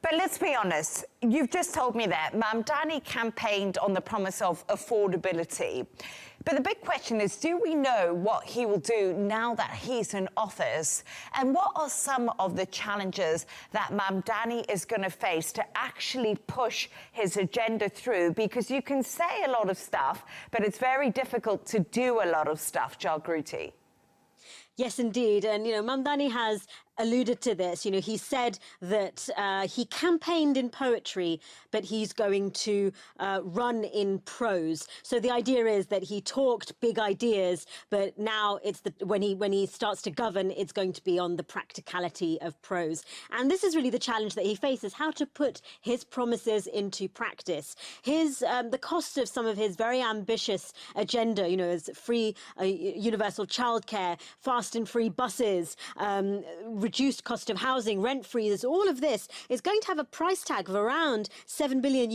But let's be honest, you've just told me that Mamdani campaigned on the promise of affordability. But the big question is, do we know what he will do now that he's in office? And what are some of the challenges that Mamdani is going to face to actually push his agenda through? Because you can say a lot of stuff, but it's very difficult to do a lot of stuff, Jagruti. Yes, indeed. And, Mamdani has alluded to this. He said that he campaigned in poetry, but he's going to run in prose. So the idea is that he talked big ideas, but now it's when he starts to govern, it's going to be on the practicality of prose. And this is really the challenge that he faces: how to put his promises into practice. The cost of some of his very ambitious agenda, is free universal childcare, fast and free buses, reduced cost of housing, rent freeze, all of this is going to have a price tag of around $7 billion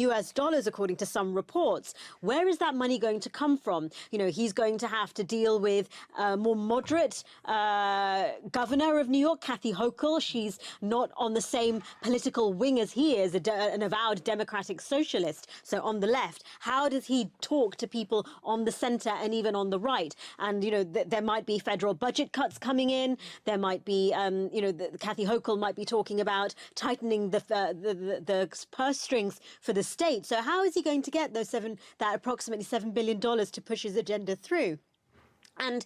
according to some reports. Where is that money going to come from? He's going to have to deal with a more moderate governor of New York, Kathy Hochul. She's not on the same political wing as he is, an avowed democratic socialist. So on the left, how does he talk to people on the center and even on the right? And, there might be federal budget cuts coming in. There might be, Kathy Hochul might be talking about tightening the purse strings for the state. So how is he going to get that approximately $7 billion to push his agenda through? And,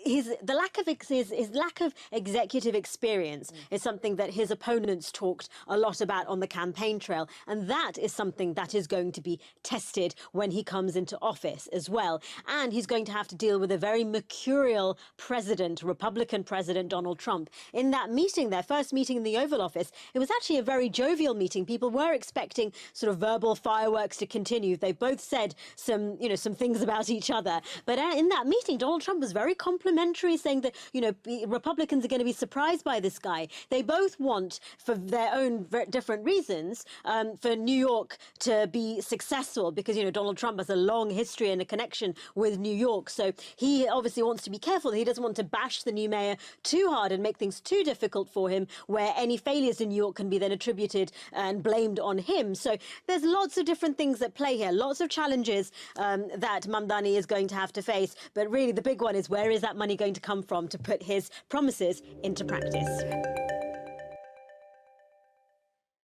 his lack of executive experience is something that his opponents talked a lot about on the campaign trail. And that is something that is going to be tested when he comes into office as well. And he's going to have to deal with a very mercurial president, Republican President Donald Trump. In that meeting, their first meeting in the Oval Office, it was actually a very jovial meeting. People were expecting sort of verbal fireworks to continue. They both said some things about each other. But in that meeting, Donald Trump was very complimentary, saying that, Republicans are going to be surprised by this guy. They both want, for their own different reasons, for New York to be successful because, Donald Trump has a long history and a connection with New York. So he obviously wants to be careful. He doesn't want to bash the new mayor too hard and make things too difficult for him, where any failures in New York can be then attributed and blamed on him. So there's lots of different things at play here, lots of challenges that Mamdani is going to have to face. But really, the big one is, where is that money going to come from to put his promises into practice?